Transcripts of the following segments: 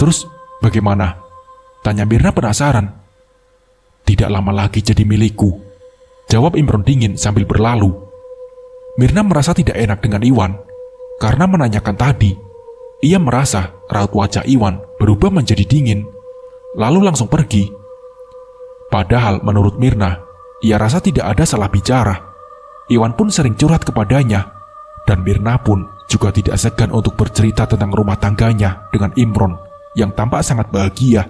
Terus bagaimana? Tanya Mirna penasaran. Tidak lama lagi jadi milikku, jawab Imron dingin sambil berlalu. Mirna merasa tidak enak dengan Iwan. Karena menanyakan tadi, ia merasa raut wajah Iwan berubah menjadi dingin, lalu langsung pergi. Padahal menurut Mirna, ia rasa tidak ada salah bicara. Iwan pun sering curhat kepadanya, dan Mirna pun juga tidak segan untuk bercerita tentang rumah tangganya dengan Imron yang tampak sangat bahagia.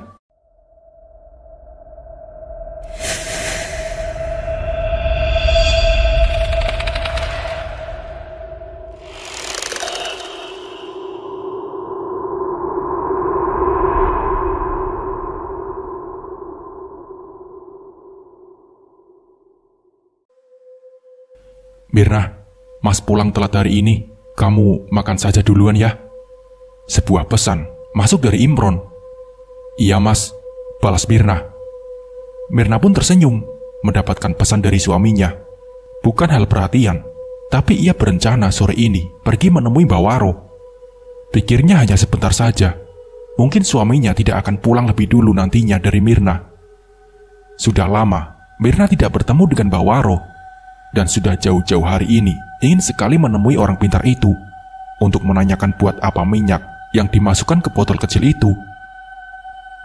Mirna, Mas pulang telat hari ini. Kamu makan saja duluan ya. Sebuah pesan masuk dari Imron. Iya Mas, balas Mirna. Mirna pun tersenyum mendapatkan pesan dari suaminya. Bukan hal perhatian, tapi ia berencana sore ini pergi menemui Mbak Waro. Pikirnya hanya sebentar saja. Mungkin suaminya tidak akan pulang lebih dulu nantinya dari Mirna. Sudah lama Mirna tidak bertemu dengan Mbak Waro. Dan sudah jauh-jauh hari ini ingin sekali menemui orang pintar itu untuk menanyakan buat apa minyak yang dimasukkan ke botol kecil itu.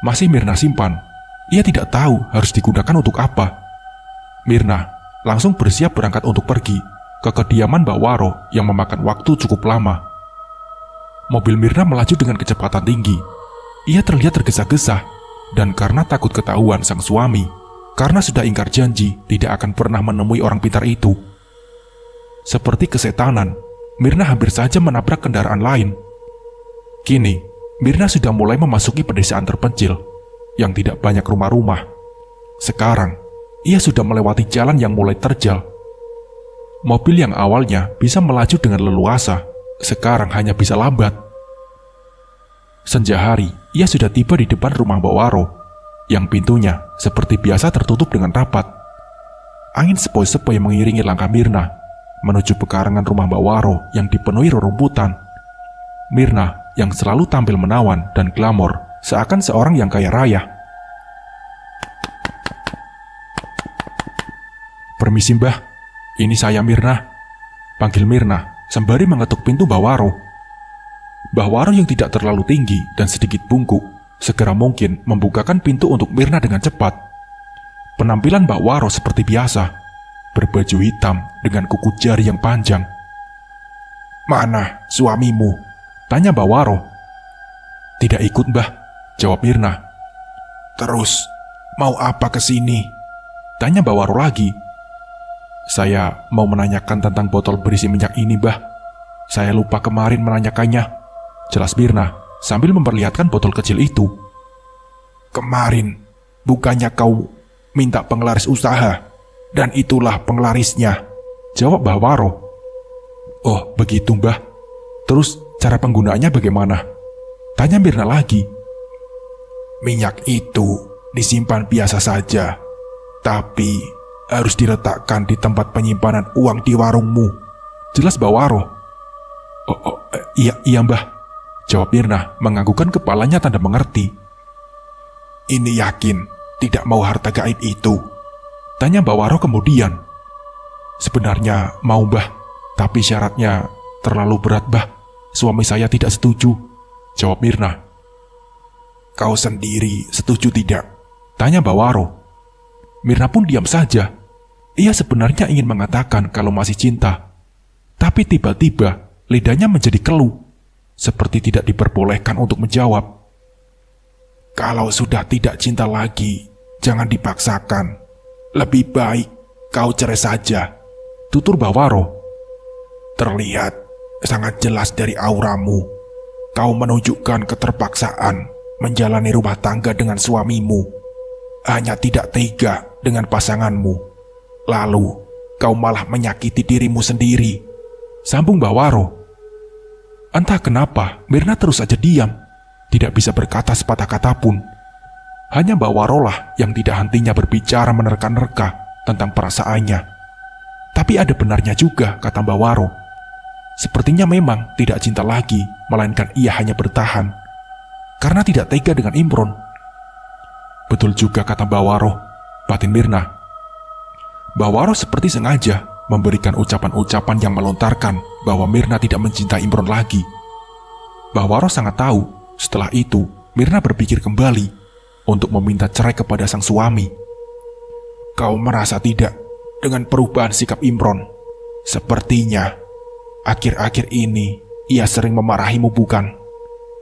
Masih Mirna simpan. Ia tidak tahu harus digunakan untuk apa. Mirna langsung bersiap berangkat untuk pergi ke kediaman Mbak Waro yang memakan waktu cukup lama. Mobil Mirna melaju dengan kecepatan tinggi. Ia terlihat tergesa-gesa, dan karena takut ketahuan sang suami, karena sudah ingkar janji tidak akan pernah menemui orang pintar itu. Seperti kesetanan, Mirna hampir saja menabrak kendaraan lain. Kini, Mirna sudah mulai memasuki pedesaan terpencil yang tidak banyak rumah-rumah. Sekarang, ia sudah melewati jalan yang mulai terjal. Mobil yang awalnya bisa melaju dengan leluasa, sekarang hanya bisa lambat. Senja hari, ia sudah tiba di depan rumah Mbak Waro, yang pintunya seperti biasa tertutup dengan rapat. Angin sepoi-sepoi mengiringi langkah Mirna menuju pekarangan rumah Mbak Waro yang dipenuhi rerumputan. Mirna yang selalu tampil menawan dan glamor seakan seorang yang kaya raya. Permisi Mbah, ini saya Mirna, panggil Mirna sembari mengetuk pintu Mbak Waro. Mbak Waro yang tidak terlalu tinggi dan sedikit bungkuk segera mungkin membukakan pintu untuk Mirna dengan cepat. Penampilan Mbak Waro seperti biasa, berbaju hitam dengan kuku jari yang panjang. "Mana suamimu?" tanya Mbak Waro. "Tidak ikut Mbah," jawab Mirna. "Terus mau apa ke sini?" tanya Mbak Waro lagi. "Saya mau menanyakan tentang botol berisi minyak ini Mbah. Saya lupa kemarin menanyakannya," jelas Mirna sambil memperlihatkan botol kecil itu. "Kemarin, bukannya kau minta penglaris usaha, dan itulah penglarisnya," jawab Mbah Waro. "Oh begitu Mbah. Terus cara penggunaannya bagaimana?" tanya Mirna lagi. "Minyak itu disimpan biasa saja, tapi harus diletakkan di tempat penyimpanan uang di warungmu," jelas Mbah Waro. Iya Mbah," jawab Mirna menganggukkan kepalanya tanda mengerti. "Ini yakin tidak mau harta gaib itu?" tanya Mbak Waro kemudian. "Sebenarnya mau Mbah, tapi syaratnya terlalu berat Mbah. Suami saya tidak setuju," jawab Mirna. "Kau sendiri setuju tidak?" tanya Mbak Waro. Mirna pun diam saja. Ia sebenarnya ingin mengatakan kalau masih cinta, tapi tiba-tiba lidahnya menjadi keluh, seperti tidak diperbolehkan untuk menjawab. "Kalau sudah tidak cinta lagi, jangan dipaksakan. Lebih baik kau cerai saja," tutur Mbak Waro. "Terlihat sangat jelas dari auramu, kau menunjukkan keterpaksaan menjalani rumah tangga dengan suamimu, hanya tidak tega dengan pasanganmu. Lalu kau malah menyakiti dirimu sendiri," sambung Mbak Waro. Entah kenapa Mirna terus saja diam, tidak bisa berkata sepatah kata pun. Hanya Mbak Warolah yang tidak hentinya berbicara menerka-nerka tentang perasaannya. Tapi ada benarnya juga, kata Mbak Waro. Sepertinya memang tidak cinta lagi, melainkan ia hanya bertahan. karena tidak tega dengan Imron. Betul juga kata Mbak Waro, batin Mirna. Mbak Waro seperti sengaja memberikan ucapan-ucapan yang melontarkan bahwa Mirna tidak mencintai Imron lagi. Mbak Waro sangat tahu setelah itu Mirna berpikir kembali untuk meminta cerai kepada sang suami. Kau merasa tidak dengan perubahan sikap Imron? Sepertinya akhir-akhir ini ia sering memarahimu, bukan?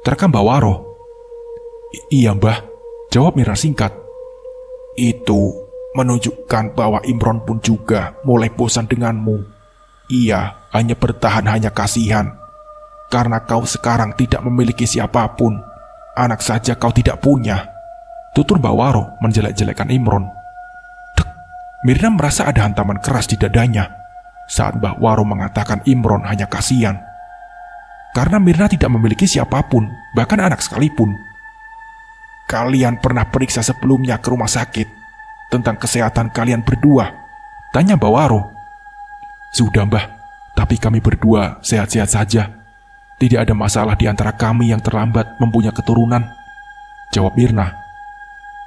Terekam Mbak Waro. Iya Mbah, jawab Mirna singkat. Itu menunjukkan bahwa Imron pun juga mulai bosan denganmu. Ia hanya bertahan hanya kasihan. Karena kau sekarang tidak memiliki siapapun. Anak saja kau tidak punya. Tutur Mbak Waro menjelek-jelekan Imron. Dek, Mirna merasa ada hantaman keras di dadanya saat Mbak Waro mengatakan Imron hanya kasihan. Karena Mirna tidak memiliki siapapun, bahkan anak sekalipun. Kalian pernah periksa sebelumnya ke rumah sakit tentang kesehatan kalian berdua? Tanya Mbak Waro. Sudah Mbah, tapi kami berdua sehat-sehat saja. Tidak ada masalah di antara kami yang terlambat mempunyai keturunan, jawab Mirna.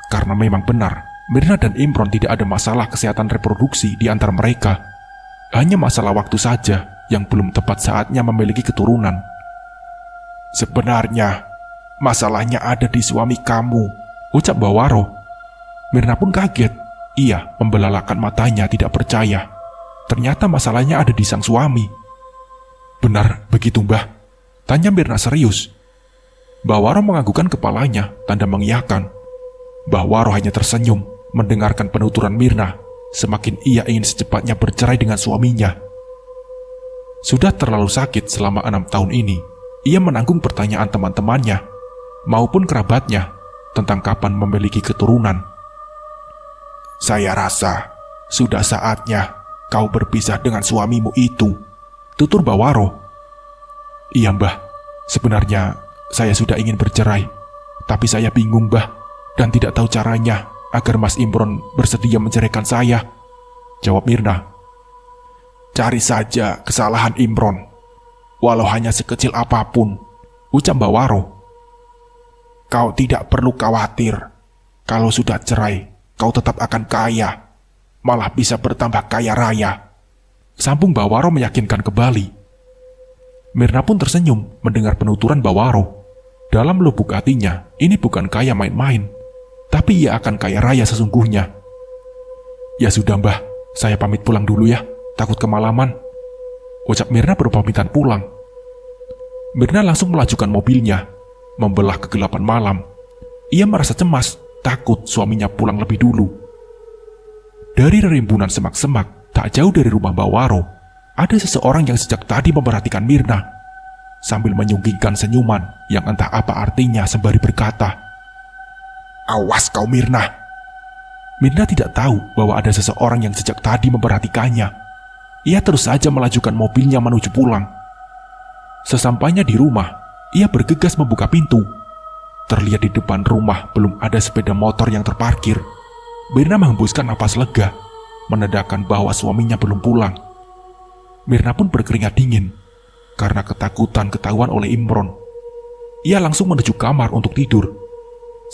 Karena memang benar, Mirna dan Imron tidak ada masalah kesehatan reproduksi di antara mereka. Hanya masalah waktu saja yang belum tepat saatnya memiliki keturunan. Sebenarnya, masalahnya ada di suami kamu, ucap Mbak Waro. Mirna pun kaget. Ia membelalakan matanya tidak percaya. Ternyata masalahnya ada di sang suami. Benar begitu Mbah? Tanya Mirna serius. Mbak Waro menganggukkan kepalanya, tanda mengiyakan. Mbak Waro hanya tersenyum mendengarkan penuturan Mirna. Semakin ia ingin secepatnya bercerai dengan suaminya. Sudah terlalu sakit selama 6 tahun ini. Ia menanggung pertanyaan teman-temannya maupun kerabatnya tentang kapan memiliki keturunan. Saya rasa sudah saatnya kau berpisah dengan suamimu itu, tutur Mbak Waro. Iya Mbah, sebenarnya saya sudah ingin bercerai, tapi saya bingung Mbah, dan tidak tahu caranya agar Mas Imron bersedia menceraikan saya, jawab Mirna. Cari saja kesalahan Imron, walau hanya sekecil apapun, ucap Mbak Waro. Kau tidak perlu khawatir, kalau sudah cerai, kau tetap akan kaya, malah bisa bertambah kaya raya, sambung Mbak Waro meyakinkan kembali. Mirna pun tersenyum mendengar penuturan Mbak Waro. Dalam lubuk hatinya, ini bukan kaya main-main, tapi ia akan kaya raya sesungguhnya. Ya sudah Mbah, saya pamit pulang dulu ya, takut kemalaman, ucap Mirna berpamitan pulang. Mirna langsung melajukan mobilnya, membelah kegelapan malam. Ia merasa cemas, takut suaminya pulang lebih dulu. Dari rimbunan semak-semak, tak jauh dari rumah Mbak Waro, ada seseorang yang sejak tadi memperhatikan Mirna, sambil menyunggingkan senyuman yang entah apa artinya sembari berkata, "Awas kau Mirna." Mirna tidak tahu bahwa ada seseorang yang sejak tadi memperhatikannya. Ia terus saja melajukan mobilnya menuju pulang. Sesampainya di rumah, ia bergegas membuka pintu. Terlihat di depan rumah belum ada sepeda motor yang terparkir. Mirna menghembuskan napas lega, menandakan bahwa suaminya belum pulang. Mirna pun berkeringat dingin karena ketakutan ketahuan oleh Imron. Ia langsung menuju kamar untuk tidur.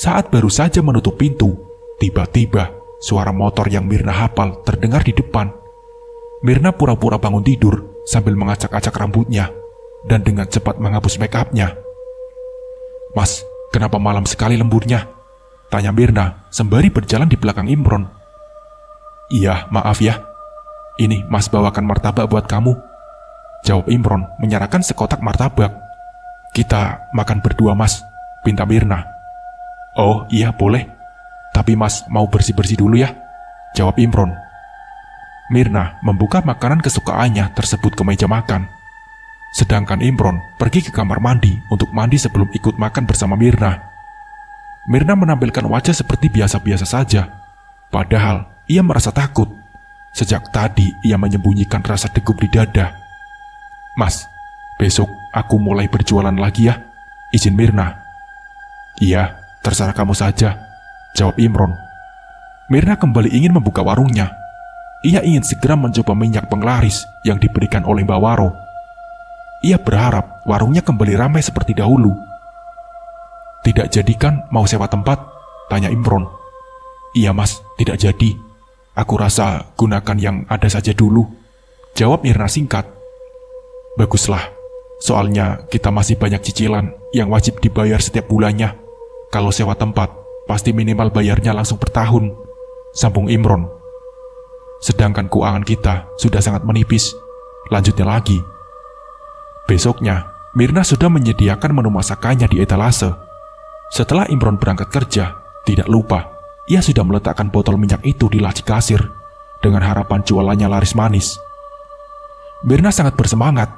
Saat baru saja menutup pintu, tiba-tiba suara motor yang Mirna hafal terdengar di depan. Mirna pura-pura bangun tidur sambil mengacak-acak rambutnya dan dengan cepat menghapus make up-nya. "Mas, kenapa malam sekali lemburnya?" tanya Mirna sembari berjalan di belakang Imron. "Iya, maaf ya. Ini Mas bawakan martabak buat kamu," jawab Imron menyerahkan sekotak martabak. "Kita makan berdua Mas," pinta Mirna. "Oh iya boleh, tapi Mas mau bersih-bersih dulu ya," jawab Imron. Mirna membuka makanan kesukaannya tersebut ke meja makan. Sedangkan Imron pergi ke kamar mandi untuk mandi sebelum ikut makan bersama Mirna. Mirna menampilkan wajah seperti biasa-biasa saja, padahal ia merasa takut. Sejak tadi ia menyembunyikan rasa degup di dada. "Mas, besok aku mulai berjualan lagi ya, izin Mirna." "Iya, terserah kamu saja," jawab Imron. Mirna kembali ingin membuka warungnya. Ia ingin segera mencoba minyak penglaris yang diberikan oleh Mbak Waro. Ia berharap warungnya kembali ramai seperti dahulu. "Tidak jadi kan mau sewa tempat?" tanya Imron. "Iya mas, tidak jadi. Aku rasa gunakan yang ada saja dulu," jawab Mirna singkat. "Baguslah, soalnya kita masih banyak cicilan yang wajib dibayar setiap bulannya. Kalau sewa tempat, pasti minimal bayarnya langsung per tahun," sambung Imron. "Sedangkan keuangan kita sudah sangat menipis," lanjutnya lagi. Besoknya, Mirna sudah menyediakan menu masakannya di etalase. Setelah Imron berangkat kerja, tidak lupa, ia sudah meletakkan botol minyak itu di laci kasir, dengan harapan jualannya laris manis. Mirna sangat bersemangat.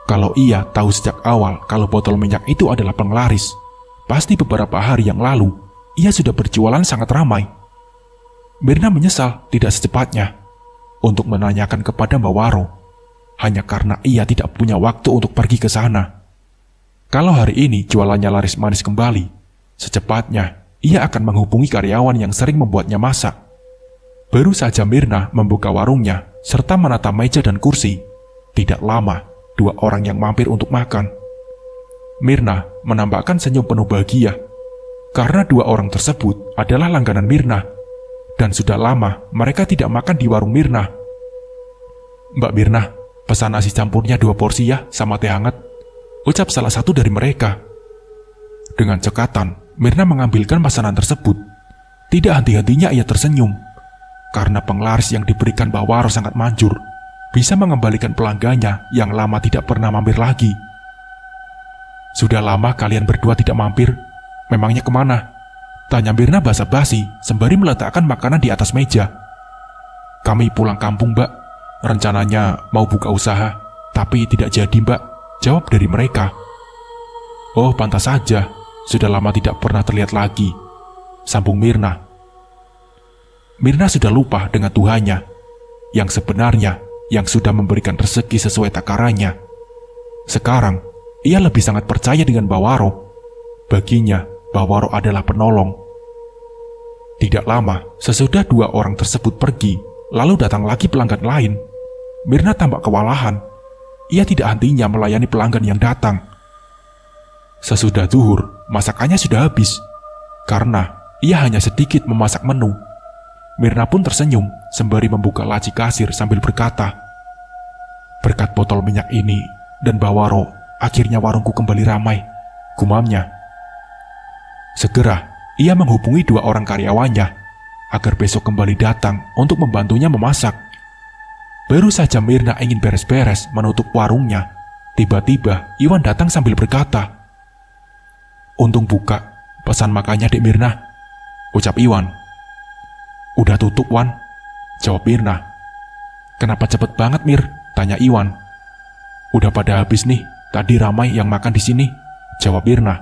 Kalau ia tahu sejak awal kalau botol minyak itu adalah penglaris, pasti beberapa hari yang lalu, ia sudah berjualan sangat ramai. Mirna menyesal tidak secepatnya untuk menanyakan kepada Mbak Waro, hanya karena ia tidak punya waktu untuk pergi ke sana. Kalau hari ini jualannya laris manis kembali, secepatnya ia akan menghubungi karyawan yang sering membuatnya masak. Baru saja Mirna membuka warungnya serta menata meja dan kursi, tidak lama 2 orang yang mampir untuk makan. Mirna menampakkan senyum penuh bahagia karena 2 orang tersebut adalah langganan Mirna, dan sudah lama mereka tidak makan di warung Mirna. "Mbak Mirna, pesan nasi campurnya 2 porsi ya, sama teh hangat," ucap salah satu dari mereka. Dengan cekatan, Mirna mengambilkan pesanan tersebut. Tidak henti-hentinya ia tersenyum, karena penglaris yang diberikan Mbak Waro sangat manjur, bisa mengembalikan pelanggannya yang lama tidak pernah mampir lagi. "Sudah lama kalian berdua tidak mampir, memangnya kemana?" tanya Mirna basa-basi sembari meletakkan makanan di atas meja. "Kami pulang kampung, Mbak. Rencananya mau buka usaha, tapi tidak jadi, Mbak," jawab dari mereka. "Oh, pantas saja, sudah lama tidak pernah terlihat lagi," sambung Mirna. Mirna sudah lupa dengan Tuhannya, yang sebenarnya yang sudah memberikan rezeki sesuai takarannya. Sekarang, ia lebih sangat percaya dengan Mbak Waro. Baginya, Mbak Waro adalah penolong. Tidak lama, sesudah 2 orang tersebut pergi, lalu datang lagi pelanggan lain. Mirna tampak kewalahan. Ia tidak hentinya melayani pelanggan yang datang. Sesudah zuhur, masakannya sudah habis, karena ia hanya sedikit memasak menu. Mirna pun tersenyum sembari membuka laci kasir sambil berkata, "Berkat botol minyak ini dan Mbak Waro, akhirnya warungku kembali ramai," gumamnya. Segera, ia menghubungi 2 orang karyawannya agar besok kembali datang untuk membantunya memasak. Baru saja Mirna ingin beres-beres menutup warungnya, tiba-tiba Iwan datang sambil berkata, "Untung buka, pesan makannya Dek Mirna," ucap Iwan. "Udah tutup, Wan," jawab Mirna. "Kenapa cepet banget, Mir?" tanya Iwan. "Udah pada habis nih, tadi ramai yang makan di sini," jawab Mirna.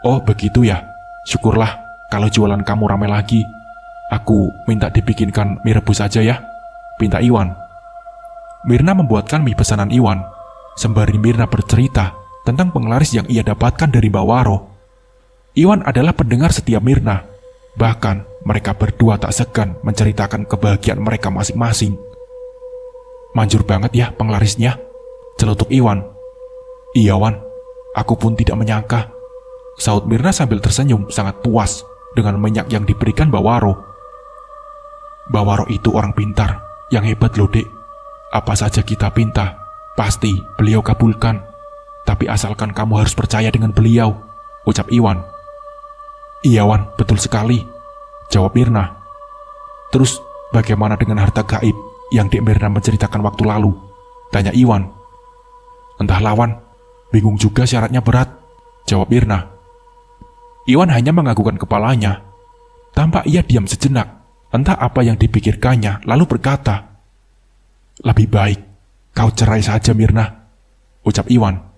"Oh begitu ya, syukurlah kalau jualan kamu ramai lagi. Aku minta dibikinkan mie rebus aja ya," pinta Iwan. Mirna membuatkan mie pesanan Iwan, sembari Mirna bercerita tentang penglaris yang ia dapatkan dari Mbak Waro. Iwan adalah pendengar setia Mirna, bahkan mereka berdua tak segan menceritakan kebahagiaan mereka masing-masing. "Manjur banget ya penglarisnya," celutuk Iwan. "Iya Wan, aku pun tidak menyangka," saut Mirna sambil tersenyum sangat puas dengan minyak yang diberikan Mbak Waro. "Mbak Waro itu orang pintar, yang hebat loh Dek. Apa saja kita pinta, pasti beliau kabulkan. Tapi asalkan kamu harus percaya dengan beliau," ucap Iwan. "Iya Wan, betul sekali," jawab Mirna. "Terus bagaimana dengan harta gaib yang Dek Mirna menceritakan waktu lalu?" tanya Iwan. "Entahlah Wan, bingung juga, syaratnya berat," jawab Mirna. Iwan hanya menganggukkan kepalanya. Tampak ia diam sejenak, entah apa yang dipikirkannya, lalu berkata, "Lebih baik kau cerai saja Mirna," ucap Iwan.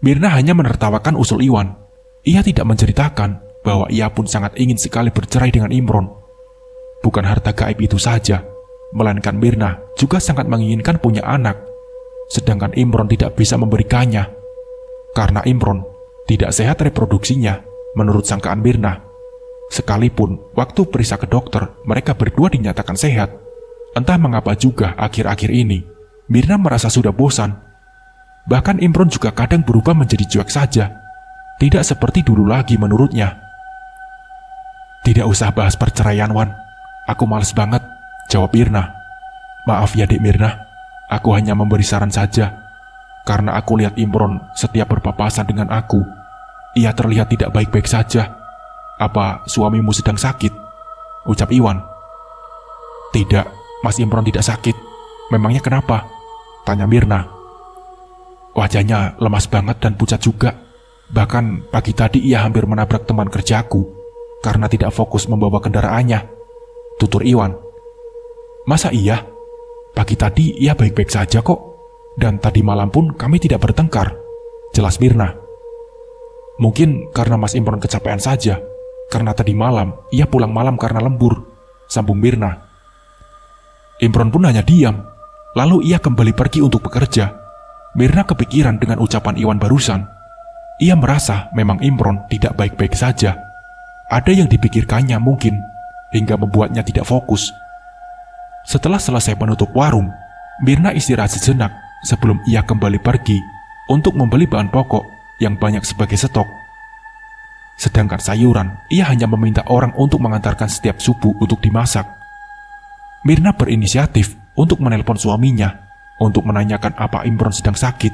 Mirna hanya menertawakan usul Iwan. Ia tidak menceritakan bahwa ia pun sangat ingin sekali bercerai dengan Imron. Bukan harta gaib itu saja, melainkan Mirna juga sangat menginginkan punya anak, sedangkan Imron tidak bisa memberikannya. Karena Imron tidak sehat reproduksinya, menurut sangkaan Mirna. Sekalipun waktu periksa ke dokter, mereka berdua dinyatakan sehat. Entah mengapa juga akhir-akhir ini, Mirna merasa sudah bosan. Bahkan Imron juga kadang berubah menjadi cuek saja. tidak seperti dulu lagi menurutnya. "Tidak usah bahas perceraian, Wan. Aku males banget," jawab Mirna. "Maaf ya, Dek Mirna. Aku hanya memberi saran saja. Karena aku lihat Imron setiap berpapasan dengan aku, ia terlihat tidak baik-baik saja. Apa suamimu sedang sakit?" ucap Iwan. "Tidak, Mas Imron tidak sakit. Memangnya kenapa?" tanya Mirna. "Wajahnya lemas banget dan pucat juga. Bahkan pagi tadi ia hampir menabrak teman kerjaku karena tidak fokus membawa kendaraannya," tutur Iwan. "Masa iya? Pagi tadi ia baik-baik saja kok. Dan tadi malam pun kami tidak bertengkar," jelas Mirna. "Mungkin karena Mas Imron kecapean saja. Karena tadi malam ia pulang malam karena lembur," sambung Mirna. Imron pun hanya diam. Lalu ia kembali pergi untuk bekerja. Mirna kepikiran dengan ucapan Iwan barusan. Ia merasa memang Imron tidak baik-baik saja. Ada yang dipikirkannya mungkin, hingga membuatnya tidak fokus. Setelah selesai menutup warung, Mirna istirahat sejenak sebelum ia kembali pergi untuk membeli bahan pokok yang banyak sebagai stok. Sedangkan sayuran, ia hanya meminta orang untuk mengantarkan setiap subuh untuk dimasak. Mirna berinisiatif untuk menelpon suaminya untuk menanyakan apa Imron sedang sakit.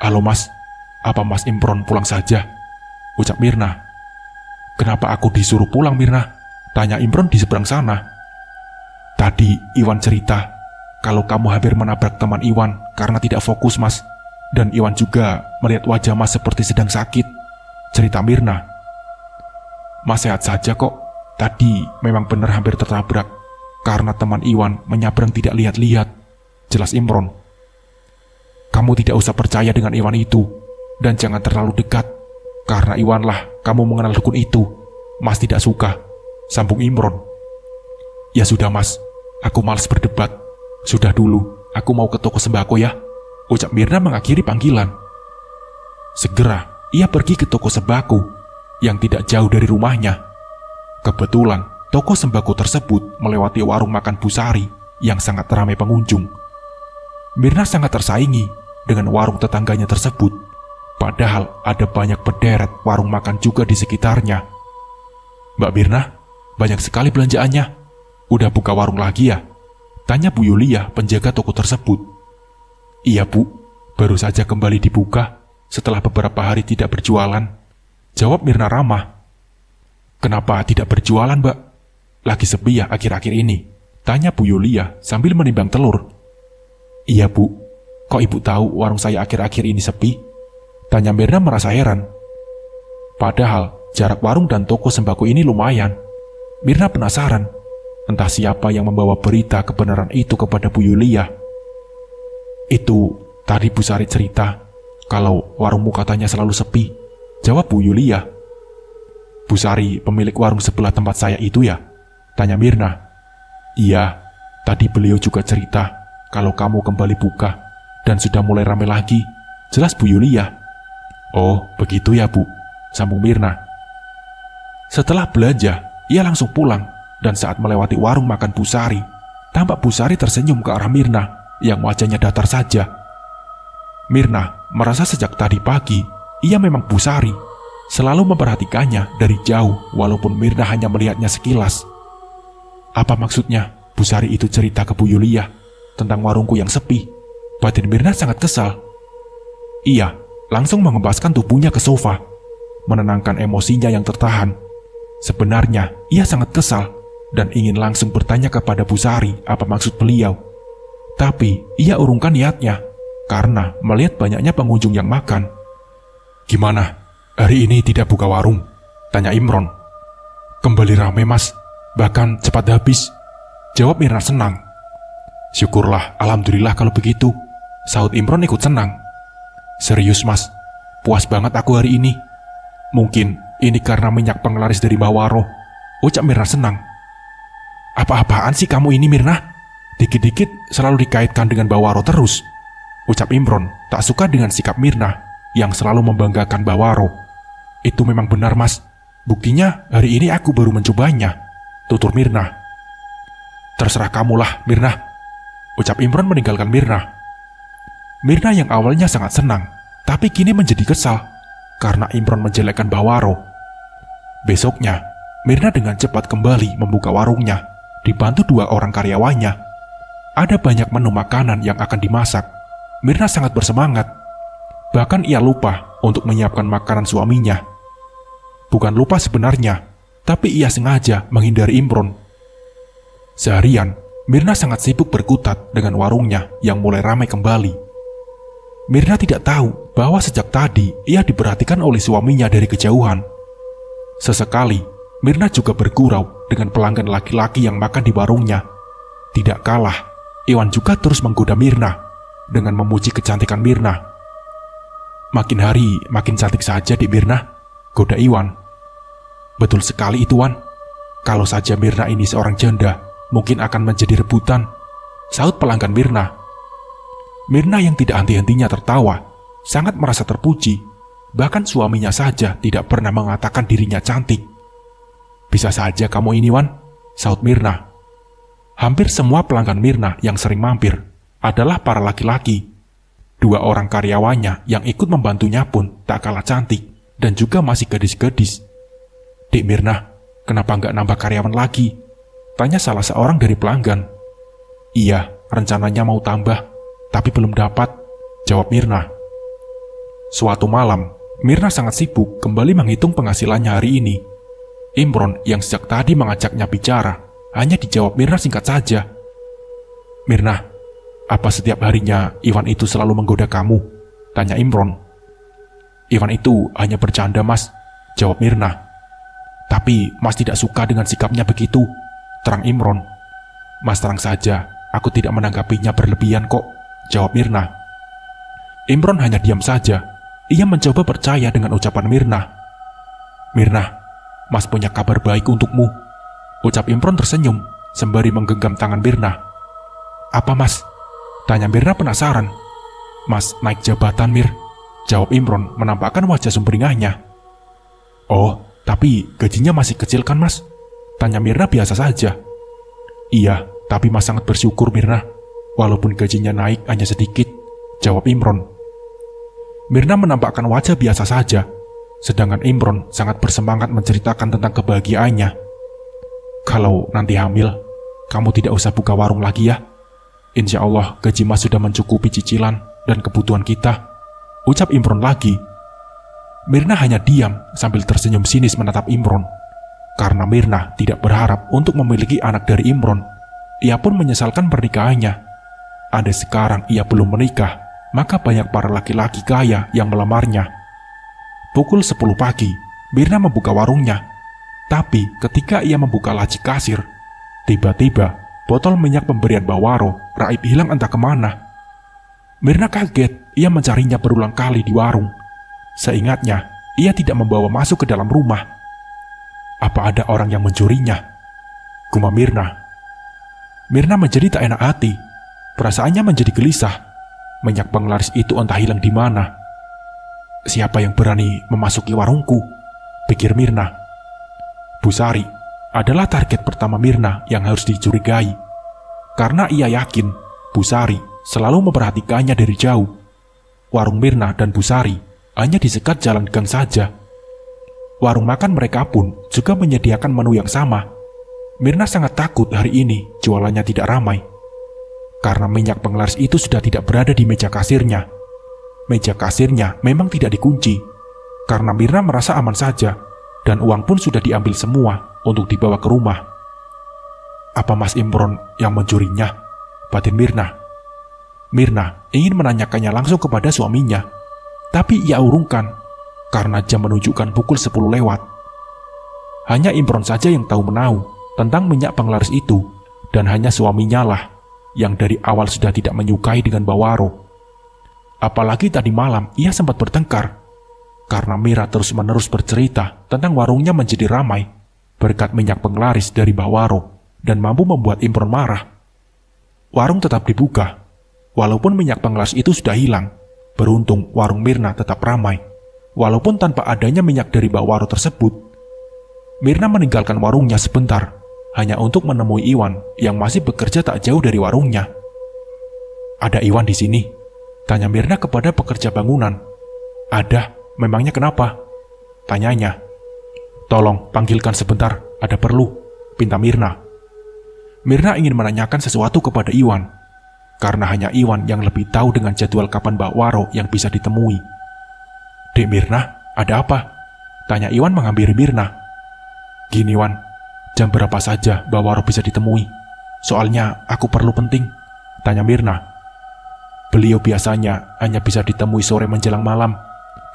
"Halo Mas, apa Mas Imron pulang saja?" ucap Mirna. "Kenapa aku disuruh pulang, Mirna?" tanya Imron di seberang sana. "Tadi Iwan cerita kalau kamu hampir menabrak teman Iwan karena tidak fokus, Mas. Dan Iwan juga melihat wajah Mas seperti sedang sakit," cerita Mirna. "Mas sehat saja kok. Tadi memang benar hampir tertabrak karena teman Iwan menyabrang tidak lihat-lihat," jelas Imron. "Kamu tidak usah percaya dengan Iwan itu, dan jangan terlalu dekat. Karena Iwanlah kamu mengenal dukun itu. Mas tidak suka," sambung Imron. "Ya sudah Mas, aku malas berdebat. Sudah dulu, aku mau ke toko sembako ya," ucap Mirna mengakhiri panggilan. Segera ia pergi ke toko sembako yang tidak jauh dari rumahnya. Kebetulan toko sembako tersebut melewati warung makan Bu Sari yang sangat ramai pengunjung. Mirna sangat tersaingi dengan warung tetangganya tersebut, padahal ada banyak berderet warung makan juga di sekitarnya. "Mbak Mirna, banyak sekali belanjaannya. Udah buka warung lagi ya?" tanya Bu Yulia, penjaga toko tersebut. "Iya Bu, baru saja kembali dibuka setelah beberapa hari tidak berjualan," jawab Mirna ramah. "Kenapa tidak berjualan, Mbak? Lagi sepi ya akhir-akhir ini?" tanya Bu Yulia sambil menimbang telur. "Iya Bu, kok Ibu tahu warung saya akhir-akhir ini sepi?" tanya Mirna merasa heran. Padahal jarak warung dan toko sembako ini lumayan. Mirna penasaran, entah siapa yang membawa berita kebenaran itu kepada Bu Yulia. "Itu tadi Bu Sari cerita kalau warungmu katanya selalu sepi," jawab Bu Yulia. "Bu Sari pemilik warung sebelah tempat saya itu ya?" tanya Mirna. "Iya, tadi beliau juga cerita kalau kamu kembali buka dan sudah mulai ramai lagi," jelas Bu Yulia. "Oh, begitu ya Bu," sambung Mirna. Setelah belanja, ia langsung pulang dan saat melewati warung makan Bu Sari, tampak Bu Sari tersenyum ke arah Mirna yang wajahnya datar saja. Mirna merasa sejak tadi pagi ia memang Bu Sari selalu memperhatikannya dari jauh walaupun Mirna hanya melihatnya sekilas. Apa maksudnya Bu Sari itu cerita ke Bu Yulia tentang warungku yang sepi? Batin Mirna sangat kesal. Ia langsung mengembaskan tubuhnya ke sofa, menenangkan emosinya yang tertahan. Sebenarnya ia sangat kesal dan ingin langsung bertanya kepada Bu Sari apa maksud beliau. Tapi ia urungkan niatnya karena melihat banyaknya pengunjung yang makan. "Gimana? Hari ini tidak buka warung?" tanya Imron. "Kembali ramai Mas, bahkan cepat habis," jawab Mirna senang. "Syukurlah, alhamdulillah kalau begitu," sahut Imron ikut senang. "Serius Mas, puas banget aku hari ini. Mungkin ini karena minyak penglaris dari Mbak Waro," ucap Mirna senang. "Apa-apaan sih kamu ini Mirna? Dikit-dikit selalu dikaitkan dengan Mbak Waro terus," ucap Imron tak suka dengan sikap Mirna yang selalu membanggakan Mbak Waro. "Itu memang benar Mas, buktinya hari ini aku baru mencobanya," tutur Mirna. "Terserah kamulah Mirna," ucap Imron meninggalkan Mirna. Mirna yang awalnya sangat senang, tapi kini menjadi kesal. karena Imron menjelekkan Bawaro. Besoknya, Mirna dengan cepat kembali membuka warungnya, dibantu 2 orang karyawannya. Ada banyak menu makanan yang akan dimasak. Mirna sangat bersemangat. Bahkan ia lupa untuk menyiapkan makanan suaminya. Bukan lupa sebenarnya, tapi ia sengaja menghindari Imron. Seharian, Mirna sangat sibuk berkutat dengan warungnya yang mulai ramai kembali. Mirna tidak tahu bahwa sejak tadi ia diperhatikan oleh suaminya dari kejauhan. Sesekali, Mirna juga bergurau dengan pelanggan laki-laki yang makan di warungnya. Tidak kalah, Iwan juga terus menggoda Mirna dengan memuji kecantikan Mirna. "Makin hari makin cantik saja di Mirna," goda Iwan. "Betul sekali itu, Wan. Kalau saja Mirna ini seorang janda, mungkin akan menjadi rebutan," sahut pelanggan Mirna. Mirna yang tidak henti-hentinya tertawa, sangat merasa terpuji. Bahkan suaminya saja tidak pernah mengatakan dirinya cantik. "Bisa saja kamu ini, Wan," sahut Mirna. Hampir semua pelanggan Mirna yang sering mampir adalah para laki-laki. 2 orang karyawannya yang ikut membantunya pun tak kalah cantik dan juga masih gadis-gadis. "Dek Mirna, kenapa nggak nambah karyawan lagi?" tanya salah seorang dari pelanggan. "Iya, rencananya mau tambah, tapi belum dapat," jawab Mirna. Suatu malam, Mirna sangat sibuk kembali menghitung penghasilannya hari ini. Imron yang sejak tadi mengajaknya bicara, hanya dijawab Mirna singkat saja. "Mirna, apa setiap harinya Iwan itu selalu menggoda kamu?" tanya Imron. "Iwan itu hanya bercanda, Mas," jawab Mirna. "Tapi Mas tidak suka dengan sikapnya begitu," terang Imron. "Mas terang saja, aku tidak menanggapinya berlebihan kok," jawab Mirna. Imron hanya diam saja. Ia mencoba percaya dengan ucapan Mirna. "Mirna, Mas punya kabar baik untukmu," ucap Imron tersenyum sembari menggenggam tangan Mirna. "Apa, Mas?" tanya Mirna penasaran. "Mas naik jabatan, Mir," jawab Imron menampakkan wajah sumringahnya. "Oh, tapi gajinya masih kecil kan, Mas?" tanya Mirna biasa saja. "Iya, tapi Mas sangat bersyukur, Mirna. Walaupun gajinya naik hanya sedikit," jawab Imron. Mirna menampakkan wajah biasa saja, sedangkan Imron sangat bersemangat menceritakan tentang kebahagiaannya. "Kalau nanti hamil, kamu tidak usah buka warung lagi ya. Insya Allah gaji Mas sudah mencukupi cicilan dan kebutuhan kita," ucap Imron lagi. Mirna hanya diam sambil tersenyum sinis menatap Imron. Karena Mirna tidak berharap untuk memiliki anak dari Imron, ia pun menyesalkan pernikahannya. Andai sekarang ia belum menikah, maka banyak para laki-laki kaya yang melamarnya. Pukul 10 pagi, Mirna membuka warungnya. Tapi ketika ia membuka laci kasir, tiba-tiba botol minyak pemberian Bawaro raib hilang entah kemana. Mirna kaget, ia mencarinya berulang kali di warung. Seingatnya, ia tidak membawa masuk ke dalam rumah. "Apa ada orang yang mencurinya?" gumam Mirna. Mirna menjadi tak enak hati. Perasaannya menjadi gelisah. Minyak penglaris itu entah hilang di mana. "Siapa yang berani memasuki warungku?" pikir Mirna. Busari adalah target pertama Mirna yang harus dicurigai. Karena ia yakin Busari selalu memperhatikannya dari jauh. Warung Mirna dan Busari hanya disekat jalan gang saja. Warung makan mereka pun juga menyediakan menu yang sama. Mirna sangat takut hari ini jualannya tidak ramai. Karena minyak penglaris itu sudah tidak berada di meja kasirnya. Meja kasirnya memang tidak dikunci. Karena Mirna merasa aman saja, dan uang pun sudah diambil semua untuk dibawa ke rumah. "Apa Mas Imron yang mencurinya?" batin Mirna. Mirna ingin menanyakannya langsung kepada suaminya, tapi ia urungkan karena jam menunjukkan pukul 10 lewat. Hanya Imron saja yang tahu menahu tentang minyak penglaris itu, dan hanya suaminya lah yang dari awal sudah tidak menyukai dengan Bawaro. Apalagi tadi malam ia sempat bertengkar, karena Mira terus-menerus bercerita tentang warungnya menjadi ramai berkat minyak penglaris dari Bawaro dan mampu membuat Imron marah. Warung tetap dibuka, walaupun minyak penglaris itu sudah hilang. Beruntung warung Mirna tetap ramai, walaupun tanpa adanya minyak dari Bawaro tersebut. Mirna meninggalkan warungnya sebentar, hanya untuk menemui Iwan yang masih bekerja tak jauh dari warungnya. "Ada Iwan di sini?" tanya Mirna kepada pekerja bangunan. "Ada," memangnya kenapa? Tanyanya. Tolong panggilkan sebentar, ada perlu, pinta Mirna. Mirna ingin menanyakan sesuatu kepada Iwan, karena hanya Iwan yang lebih tahu dengan jadwal kapan Mbak Waro yang bisa ditemui. Dek Mirna, ada apa? Tanya Iwan menghampiri Mirna. Gini Wan, jam berapa saja Mbak Waro bisa ditemui? Soalnya aku perlu penting, tanya Mirna. Beliau biasanya hanya bisa ditemui sore menjelang malam.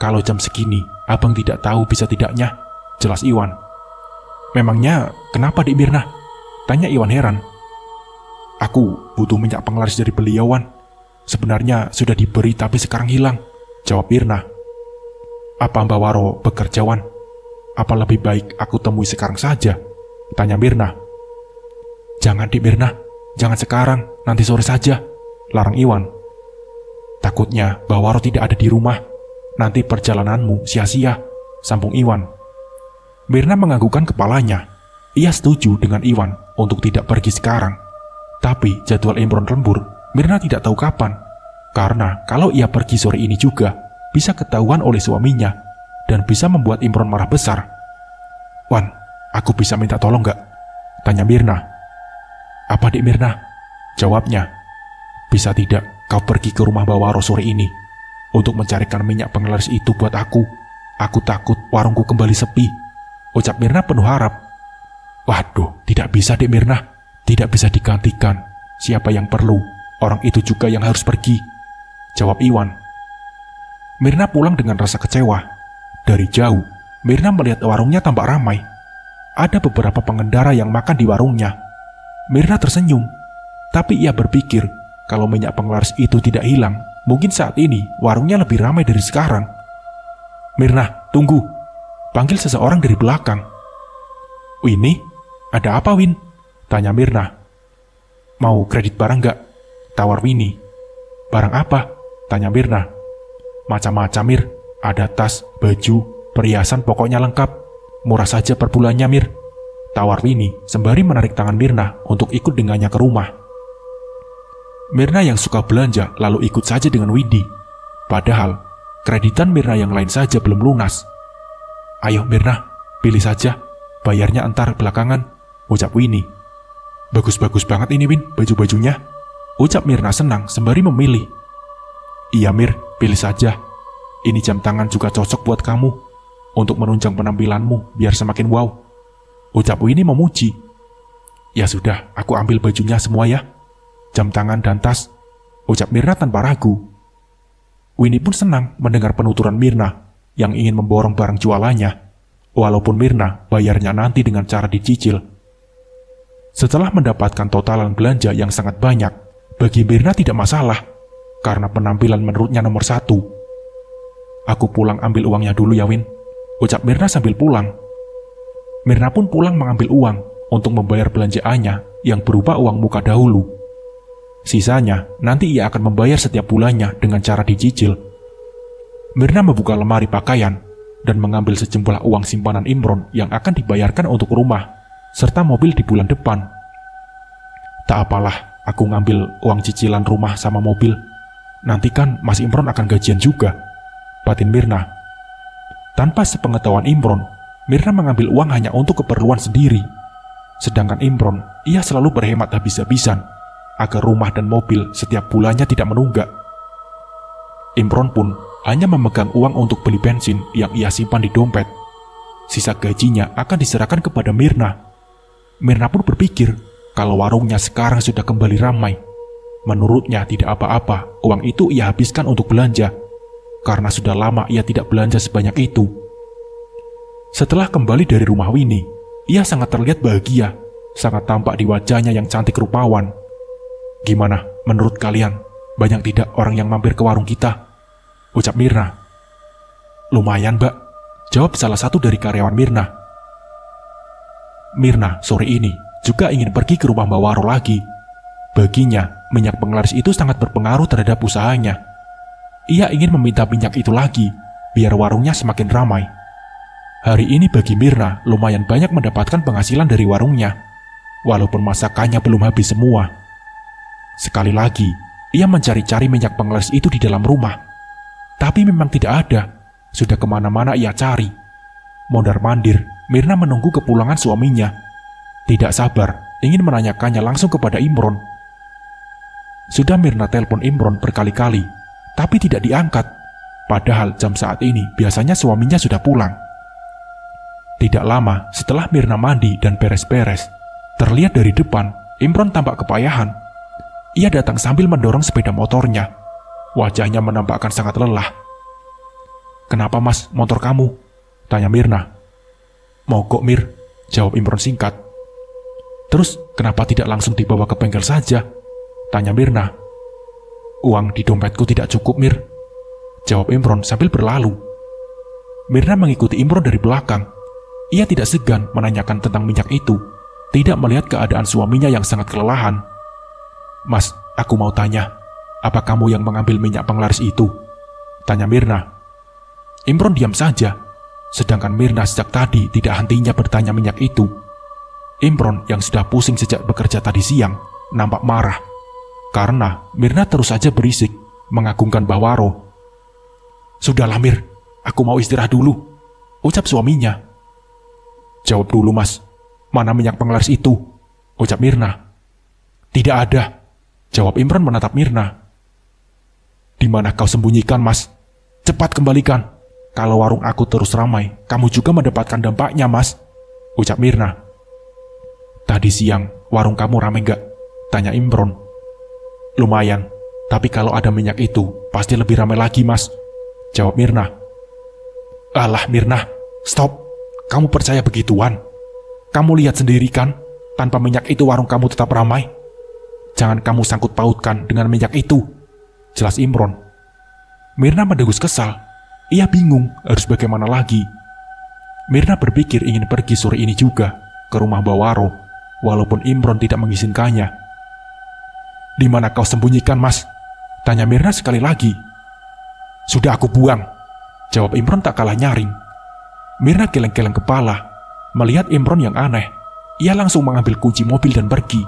Kalau jam segini, abang tidak tahu bisa tidaknya, jelas Iwan. Memangnya kenapa Dek Mirna? Tanya Iwan heran. Aku butuh minyak penglaris dari beliau Wan. Sebenarnya sudah diberi tapi sekarang hilang, jawab Mirna. Apa Mbak Waro bekerja Wan? Apa lebih baik aku temui sekarang saja? Tanya Mirna. Jangan Dek Mirna, jangan sekarang, nanti sore saja, larang Iwan. Takutnya Mbak Waro tidak ada di rumah. Nanti perjalananmu sia-sia, sambung Iwan. Mirna menganggukkan kepalanya. Ia setuju dengan Iwan untuk tidak pergi sekarang. Tapi jadwal Imron lembur, Mirna tidak tahu kapan. Karena kalau ia pergi sore ini juga, bisa ketahuan oleh suaminya dan bisa membuat Imron marah besar. Wan, aku bisa minta tolong gak? Tanya Mirna. Apa Dek Mirna? Jawabnya. Bisa tidak kau pergi ke rumah Mbak Waro sore ini untuk mencarikan minyak penglaris itu buat aku. Aku takut warungku kembali sepi, ucap Mirna penuh harap. Waduh, tidak bisa Dek Mirna, tidak bisa digantikan. Siapa yang perlu, orang itu juga yang harus pergi, jawab Iwan. Mirna pulang dengan rasa kecewa. Dari jauh, Mirna melihat warungnya tampak ramai. Ada beberapa pengendara yang makan di warungnya. Mirna tersenyum, tapi ia berpikir kalau minyak penglaris itu tidak hilang, mungkin saat ini warungnya lebih ramai dari sekarang. Mirna, tunggu, panggil seseorang dari belakang. Winnie, ada apa Win? Tanya Mirna. Mau kredit barang gak? Tawar Winnie. Barang apa? Tanya Mirna. Macam-macam Mir, ada tas, baju, perhiasan pokoknya lengkap. Murah saja per bulannya Mir, tawar Winnie sembari menarik tangan Mirna untuk ikut dengannya ke rumah. Mirna yang suka belanja lalu ikut saja dengan Winnie. Padahal kreditan Mirna yang lain saja belum lunas. Ayo Mirna, pilih saja, bayarnya entar belakangan, ucap Winnie. Bagus-bagus banget ini Win, baju-bajunya, ucap Mirna senang sembari memilih. Iya Mir, pilih saja. Ini jam tangan juga cocok buat kamu, untuk menunjang penampilanmu biar semakin wow, ucap Winnie memuji. Ya sudah, aku ambil bajunya semua ya, jam tangan dan tas, ucap Mirna tanpa ragu. Winnie pun senang mendengar penuturan Mirna yang ingin memborong barang jualannya, walaupun Mirna bayarnya nanti dengan cara dicicil. Setelah mendapatkan totalan belanja yang sangat banyak, bagi Mirna tidak masalah, karena penampilan menurutnya nomor satu. Aku pulang ambil uangnya dulu ya Win, ucap Mirna sambil pulang. Mirna pun pulang mengambil uang untuk membayar belanjaannya yang berupa uang muka dahulu. Sisanya nanti ia akan membayar setiap bulannya dengan cara dicicil. Mirna membuka lemari pakaian dan mengambil sejumlah uang simpanan Imron yang akan dibayarkan untuk rumah serta mobil di bulan depan. Tak apalah, aku ngambil uang cicilan rumah sama mobil. Nanti kan Mas Imron akan gajian juga, batin Mirna. Tanpa sepengetahuan Imron, Mirna mengambil uang hanya untuk keperluan sendiri. Sedangkan Imron, ia selalu berhemat habis-habisan agar rumah dan mobil setiap bulannya tidak menunggak. Imron pun hanya memegang uang untuk beli bensin yang ia simpan di dompet. Sisa gajinya akan diserahkan kepada Mirna. Mirna pun berpikir kalau warungnya sekarang sudah kembali ramai. Menurutnya tidak apa-apa uang itu ia habiskan untuk belanja, karena sudah lama ia tidak belanja sebanyak itu. Setelah kembali dari rumah Winnie, ia sangat terlihat bahagia, sangat tampak di wajahnya yang cantik rupawan. Gimana menurut kalian, banyak tidak orang yang mampir ke warung kita? Ucap Mirna. Lumayan Mbak, jawab salah satu dari karyawan Mirna. Mirna sore ini juga ingin pergi ke rumah Mbak Waro lagi. Baginya, minyak penglaris itu sangat berpengaruh terhadap usahanya. Ia ingin meminta minyak itu lagi, biar warungnya semakin ramai. Hari ini bagi Mirna lumayan banyak mendapatkan penghasilan dari warungnya, walaupun masakannya belum habis semua. Sekali lagi, ia mencari-cari minyak penglaris itu di dalam rumah. Tapi memang tidak ada. Sudah kemana-mana ia cari. Mondar-mandir, Mirna menunggu kepulangan suaminya. Tidak sabar, ingin menanyakannya langsung kepada Imron. Sudah Mirna telepon Imron berkali-kali, tapi tidak diangkat. Padahal jam saat ini biasanya suaminya sudah pulang. Tidak lama setelah Mirna mandi dan beres-beres, terlihat dari depan, Imron tampak kepayahan. Ia datang sambil mendorong sepeda motornya. Wajahnya menampakkan sangat lelah. "Kenapa mas, motor kamu?" tanya Mirna. "Mogok Mir," jawab Imron singkat. "Terus kenapa tidak langsung dibawa ke bengkel saja?" tanya Mirna. "Uang di dompetku tidak cukup Mir," jawab Imron sambil berlalu. Mirna mengikuti Imron dari belakang. Ia tidak segan menanyakan tentang minyak itu, tidak melihat keadaan suaminya yang sangat kelelahan. "Mas, aku mau tanya, apa kamu yang mengambil minyak penglaris itu?" tanya Mirna. Imron diam saja, sedangkan Mirna sejak tadi tidak hentinya bertanya minyak itu. Imron yang sudah pusing sejak bekerja tadi siang, nampak marah, karena Mirna terus saja berisik, mengagungkan Bawaro. "Sudahlah Mir, aku mau istirahat dulu," ucap suaminya. "Jawab dulu mas, mana minyak penglaris itu?" ucap Mirna. "Tidak ada," jawab Imron menatap Mirna. "Di mana kau sembunyikan mas? Cepat kembalikan. Kalau warung aku terus ramai, kamu juga mendapatkan dampaknya mas," ucap Mirna. "Tadi siang, warung kamu ramai gak?" tanya Imron. "Lumayan, tapi kalau ada minyak itu, pasti lebih ramai lagi mas," jawab Mirna. "Alah Mirna, stop. Kamu percaya begituan? Kamu lihat sendiri kan, tanpa minyak itu warung kamu tetap ramai. Jangan kamu sangkut pautkan dengan minyak itu," jelas Imron. Mirna mendengus kesal. Ia bingung harus bagaimana lagi. Mirna berpikir ingin pergi sore ini juga ke rumah Bawaro, walaupun Imron tidak mengizinkannya. "Di mana kau sembunyikan mas?" tanya Mirna sekali lagi. "Sudah aku buang," jawab Imron tak kalah nyaring. Mirna geleng-geleng kepala. Melihat Imron yang aneh, ia langsung mengambil kunci mobil dan pergi.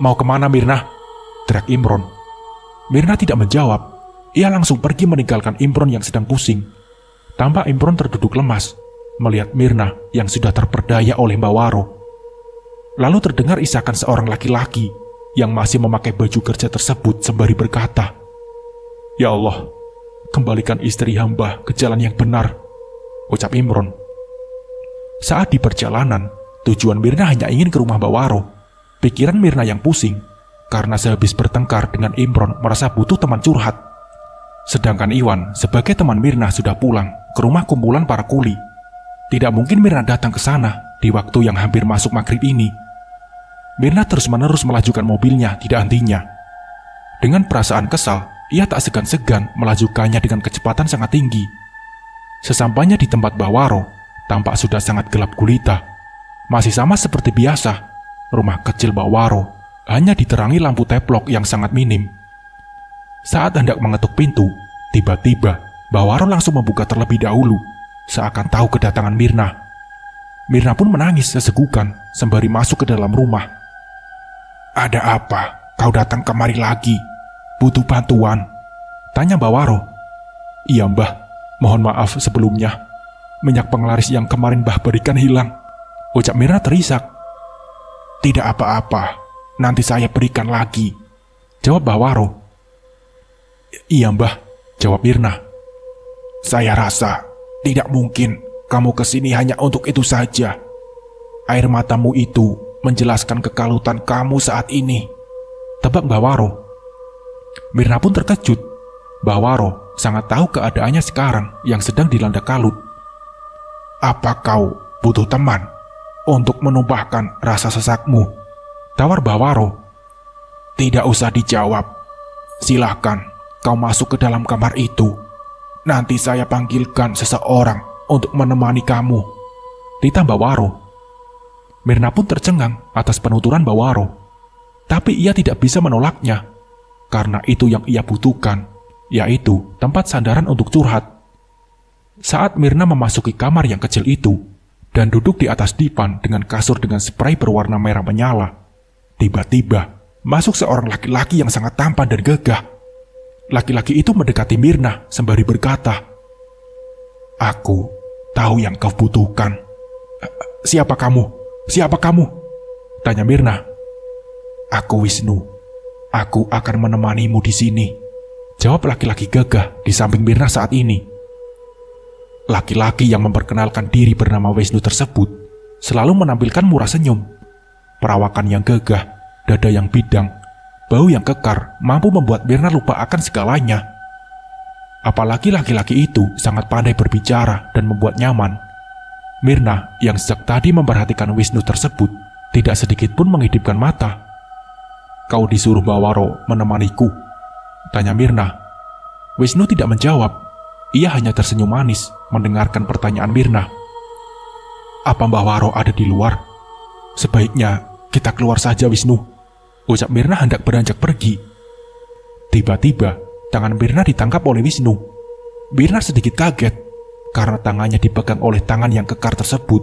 "Mau kemana Mirna?" teriak Imron. Mirna tidak menjawab. Ia langsung pergi meninggalkan Imron yang sedang pusing. Tampak Imron terduduk lemas, melihat Mirna yang sudah terperdaya oleh Bawaro. Lalu terdengar isakan seorang laki-laki yang masih memakai baju kerja tersebut sembari berkata, "Ya Allah, kembalikan istri hamba ke jalan yang benar," ucap Imron. Saat di perjalanan, tujuan Mirna hanya ingin ke rumah Bawaro. Pikiran Mirna yang pusing, karena sehabis bertengkar dengan Imron merasa butuh teman curhat. Sedangkan Iwan sebagai teman Mirna sudah pulang ke rumah kumpulan para kuli. Tidak mungkin Mirna datang ke sana di waktu yang hampir masuk maghrib ini. Mirna terus-menerus melajukan mobilnya tidak hentinya. Dengan perasaan kesal, ia tak segan-segan melajukannya dengan kecepatan sangat tinggi. Sesampainya di tempat Bawaro, tampak sudah sangat gelap gulita. Masih sama seperti biasa, rumah kecil Bawaro hanya diterangi lampu teplok yang sangat minim. Saat hendak mengetuk pintu, tiba-tiba Bawaro langsung membuka terlebih dahulu, seakan tahu kedatangan Mirna. Mirna pun menangis sesegukan sembari masuk ke dalam rumah. "Ada apa? Kau datang kemari lagi? Butuh bantuan?" tanya Bawaro. "Iya mbah, mohon maaf sebelumnya. Minyak penglaris yang kemarin mbah berikan hilang," ucap Mirna terisak. "Tidak apa-apa, nanti saya berikan lagi," jawab Bawaro. "Iya mbah," jawab Mirna. "Saya rasa tidak mungkin kamu kesini hanya untuk itu saja. Air matamu itu menjelaskan kekalutan kamu saat ini," tebak Bawaro. Mirna pun terkejut. Bawaro sangat tahu keadaannya sekarang yang sedang dilanda kalut. "Apa kau butuh teman untuk menumpahkan rasa sesakmu?" tawar Bawaro. "Tidak usah dijawab. Silahkan kau masuk ke dalam kamar itu. Nanti saya panggilkan seseorang untuk menemani kamu," ditambah Bawaro. Mirna pun tercengang atas penuturan Bawaro. Tapi ia tidak bisa menolaknya, karena itu yang ia butuhkan, yaitu tempat sandaran untuk curhat. Saat Mirna memasuki kamar yang kecil itu, dan duduk di atas dipan dengan kasur dengan spray berwarna merah menyala, tiba-tiba masuk seorang laki-laki yang sangat tampan dan gagah. Laki-laki itu mendekati Mirna sembari berkata, Aku tahu yang kau butuhkan. Siapa kamu? Siapa kamu? Tanya Mirna. Aku Wisnu. Aku akan menemanimu di sini. Jawab laki-laki gagah di samping Mirna saat ini. Laki-laki yang memperkenalkan diri bernama Wisnu tersebut selalu menampilkan murah senyum, perawakan yang gagah, dada yang bidang, bau yang kekar mampu membuat Mirna lupa akan segalanya. Apalagi laki-laki itu sangat pandai berbicara dan membuat nyaman. Mirna yang sejak tadi memperhatikan Wisnu tersebut tidak sedikit pun mengedipkan mata. Kau disuruh Mbak Waro menemaniku? Tanya Mirna. Wisnu tidak menjawab. Ia hanya tersenyum manis mendengarkan pertanyaan Mirna. Apa Mbak Waro ada di luar? Sebaiknya kita keluar saja Wisnu. Ucap Mirna hendak beranjak pergi. Tiba-tiba tangan Mirna ditangkap oleh Wisnu. Mirna sedikit kaget karena tangannya dipegang oleh tangan yang kekar tersebut.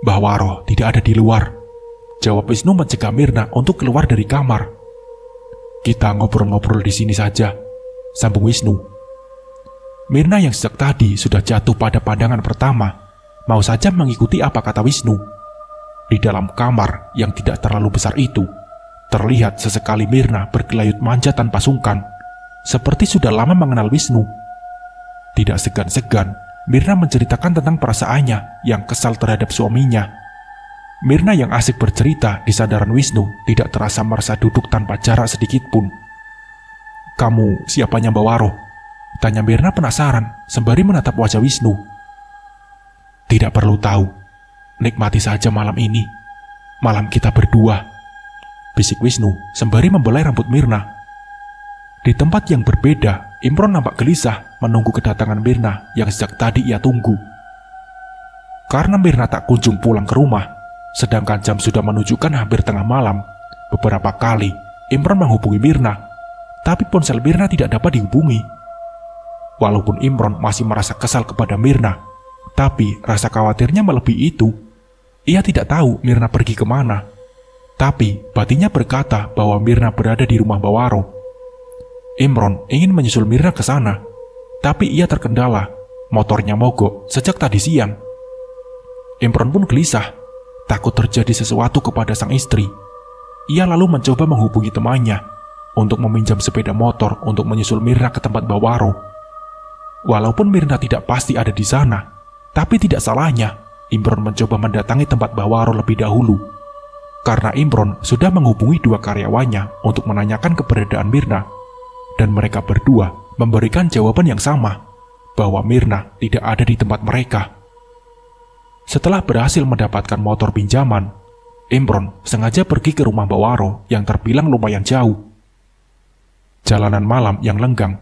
Mbak Waro tidak ada di luar. Jawab Wisnu mencegah Mirna untuk keluar dari kamar. Kita ngobrol-ngobrol di sini saja, sambung Wisnu. Mirna yang sejak tadi sudah jatuh pada pandangan pertama, mau saja mengikuti apa kata Wisnu. Di dalam kamar yang tidak terlalu besar itu, terlihat sesekali Mirna bergelayut manja tanpa sungkan, seperti sudah lama mengenal Wisnu. Tidak segan-segan, Mirna menceritakan tentang perasaannya yang kesal terhadap suaminya. Mirna yang asik bercerita di sadaran Wisnu tidak terasa merasa duduk tanpa jarak sedikit pun. Kamu siapanya Mbak Waro? Tanya Mirna penasaran sembari menatap wajah Wisnu. Tidak perlu tahu, nikmati saja malam ini, malam kita berdua, bisik Wisnu sembari membelai rambut Mirna. Di tempat yang berbeda, Imron nampak gelisah menunggu kedatangan Mirna yang sejak tadi ia tunggu. Karena Mirna tak kunjung pulang ke rumah, sedangkan jam sudah menunjukkan hampir tengah malam, beberapa kali Imron menghubungi Mirna, tapi ponsel Mirna tidak dapat dihubungi. Walaupun Imron masih merasa kesal kepada Mirna, tapi rasa khawatirnya melebihi itu. Ia tidak tahu Mirna pergi kemana, tapi batinnya berkata bahwa Mirna berada di rumah Mbak Waro. Imron ingin menyusul Mirna ke sana, tapi ia terkendala, motornya mogok sejak tadi siang. Imron pun gelisah, takut terjadi sesuatu kepada sang istri. Ia lalu mencoba menghubungi temannya untuk meminjam sepeda motor untuk menyusul Mirna ke tempat Mbak Waro. Walaupun Mirna tidak pasti ada di sana, tapi tidak salahnya Imron mencoba mendatangi tempat Mbak Waro lebih dahulu. Karena Imron sudah menghubungi dua karyawannya untuk menanyakan keberadaan Mirna, dan mereka berdua memberikan jawaban yang sama, bahwa Mirna tidak ada di tempat mereka. Setelah berhasil mendapatkan motor pinjaman, Imron sengaja pergi ke rumah Mbak Waro yang terbilang lumayan jauh. Jalanan malam yang lenggang,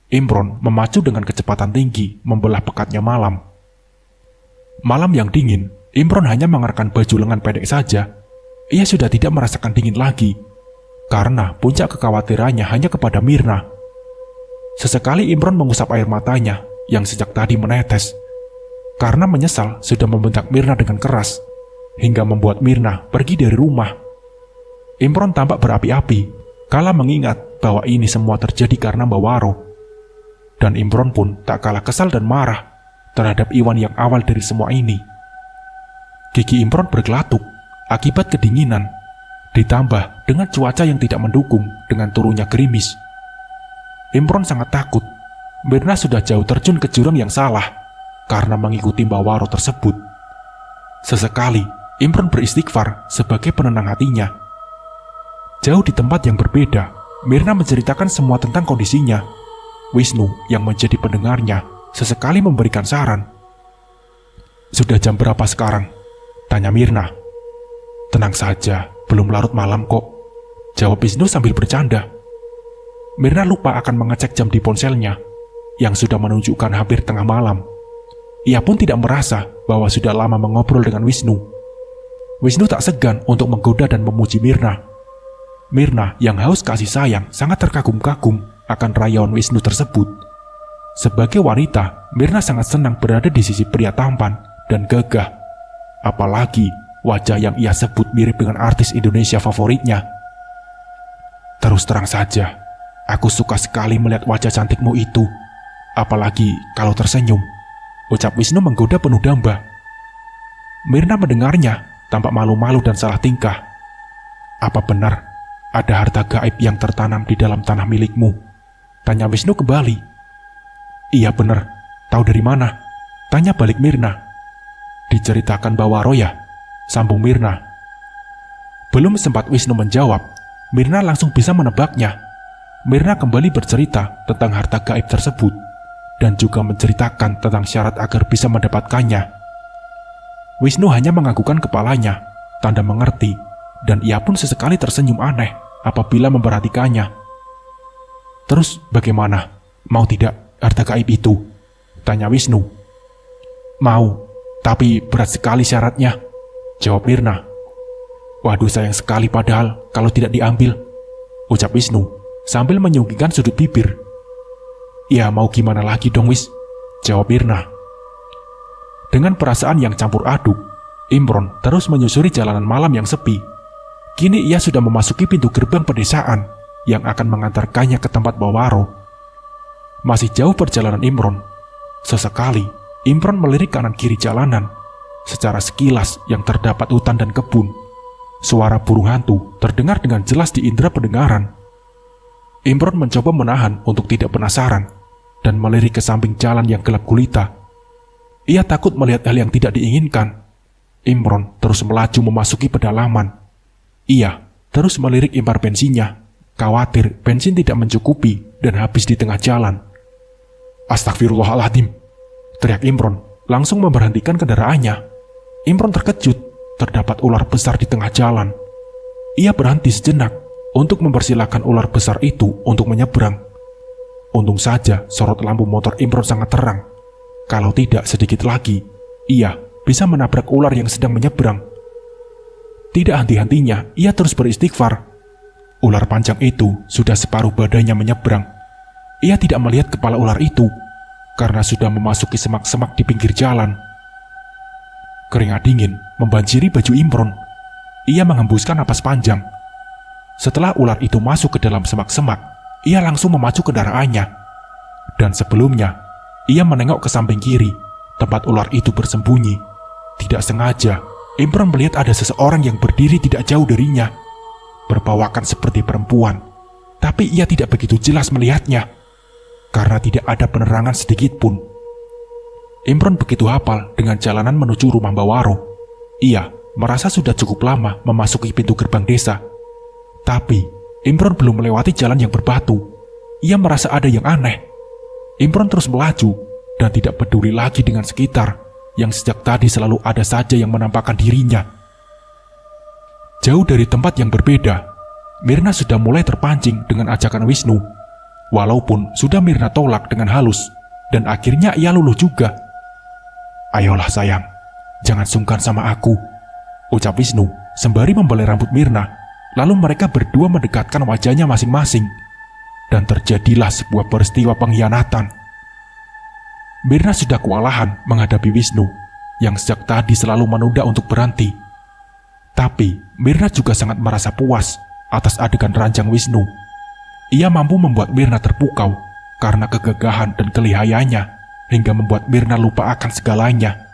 Imron memacu dengan kecepatan tinggi membelah pekatnya malam. Malam yang dingin, Imron hanya mengenakan baju lengan pendek saja. Ia sudah tidak merasakan dingin lagi, karena puncak kekhawatirannya hanya kepada Mirna. Sesekali Imron mengusap air matanya yang sejak tadi menetes, karena menyesal sudah membentak Mirna dengan keras, hingga membuat Mirna pergi dari rumah. Imron tampak berapi-api kala mengingat bahwa ini semua terjadi karena Mbak Waro. Dan Imron pun tak kalah kesal dan marah terhadap Iwan yang awal dari semua ini. Gigi Imron bergelatuk akibat kedinginan, ditambah dengan cuaca yang tidak mendukung dengan turunnya gerimis. Imron sangat takut Mirna sudah jauh terjun ke jurang yang salah karena mengikuti Mbak Waro tersebut. Sesekali Imron beristighfar sebagai penenang hatinya. Jauh di tempat yang berbeda, Mirna menceritakan semua tentang kondisinya. Wisnu yang menjadi pendengarnya sesekali memberikan saran. Sudah jam berapa sekarang? Tanya Mirna. Tenang saja, belum larut malam kok, jawab Wisnu sambil bercanda. Mirna lupa akan mengecek jam di ponselnya yang sudah menunjukkan hampir tengah malam. Ia pun tidak merasa bahwa sudah lama mengobrol dengan Wisnu. Wisnu tak segan untuk menggoda dan memuji Mirna. Mirna yang haus kasih sayang sangat terkagum-kagum akan rayawan Wisnu tersebut. Sebagai wanita, Mirna sangat senang berada di sisi pria tampan dan gagah. Apalagi wajah yang ia sebut mirip dengan artis Indonesia favoritnya. Terus terang saja, aku suka sekali melihat wajah cantikmu itu. Apalagi kalau tersenyum, ucap Wisnu menggoda penuh damba. Mirna mendengarnya, tampak malu-malu dan salah tingkah. Apa benar ada harta gaib yang tertanam di dalam tanah milikmu? Tanya Wisnu kembali. Iya benar, tahu dari mana? Tanya balik Mirna. Diceritakan Bawaro ya? Sambung Mirna. Belum sempat Wisnu menjawab, Mirna langsung bisa menebaknya. Mirna kembali bercerita tentang harta gaib tersebut dan juga menceritakan tentang syarat agar bisa mendapatkannya. Wisnu hanya menganggukkan kepalanya, tanda mengerti, dan ia pun sesekali tersenyum aneh apabila memperhatikannya. Terus bagaimana? Mau tidak harta gaib itu? Tanya Wisnu. Mau, tapi berat sekali syaratnya, jawab Mirna. Waduh, sayang sekali padahal kalau tidak diambil, ucap Wisnu sambil menyunggingkan sudut bibir. Ya mau gimana lagi dong Wis, jawab Mirna. Dengan perasaan yang campur aduk, Imron terus menyusuri jalanan malam yang sepi. Kini ia sudah memasuki pintu gerbang pedesaan yang akan mengantarkannya ke tempat Bawaro. Masih jauh perjalanan Imron. Sesekali, Imron melirik kanan kiri jalanan. Secara sekilas yang terdapat hutan dan kebun. Suara burung hantu terdengar dengan jelas di indera pendengaran. Imron mencoba menahan untuk tidak penasaran dan melirik ke samping jalan yang gelap gulita. Ia takut melihat hal yang tidak diinginkan. Imron terus melaju memasuki pedalaman. Ia terus melirik impar bensinnya, khawatir bensin tidak mencukupi dan habis di tengah jalan. Astagfirullahaladzim, teriak Imron, langsung memberhentikan kendaraannya. Imron terkejut, terdapat ular besar di tengah jalan. Ia berhenti sejenak untuk mempersilahkan ular besar itu untuk menyeberang. Untung saja sorot lampu motor Imron sangat terang. Kalau tidak sedikit lagi, ia bisa menabrak ular yang sedang menyeberang. Tidak henti-hentinya, ia terus beristighfar. Ular panjang itu sudah separuh badannya menyeberang. Ia tidak melihat kepala ular itu, karena sudah memasuki semak-semak di pinggir jalan. Keringat dingin membanjiri baju Imron. Ia menghembuskan napas panjang. Setelah ular itu masuk ke dalam semak-semak, ia langsung memacu kendaraannya. Dan sebelumnya, ia menengok ke samping kiri, tempat ular itu bersembunyi. Tidak sengaja, Imron melihat ada seseorang yang berdiri tidak jauh darinya, berpawakan seperti perempuan. Tapi ia tidak begitu jelas melihatnya, karena tidak ada penerangan sedikit pun. Imron begitu hafal dengan jalanan menuju rumah Bawaro. Ia merasa sudah cukup lama memasuki pintu gerbang desa. Tapi, Imron belum melewati jalan yang berbatu. Ia merasa ada yang aneh. Imron terus melaju dan tidak peduli lagi dengan sekitar yang sejak tadi selalu ada saja yang menampakkan dirinya. Jauh dari tempat yang berbeda, Mirna sudah mulai terpancing dengan ajakan Wisnu. Walaupun sudah Mirna tolak dengan halus, dan akhirnya ia luluh juga. Ayolah sayang, jangan sungkan sama aku, ucap Wisnu sembari membelai rambut Mirna. Lalu mereka berdua mendekatkan wajahnya masing-masing, dan terjadilah sebuah peristiwa pengkhianatan. Mirna sudah kewalahan menghadapi Wisnu, yang sejak tadi selalu menunda untuk berhenti. Tapi Mirna juga sangat merasa puas atas adegan ranjang Wisnu. Ia mampu membuat Mirna terpukau karena kegagahan dan kelihayannya, hingga membuat Mirna lupa akan segalanya.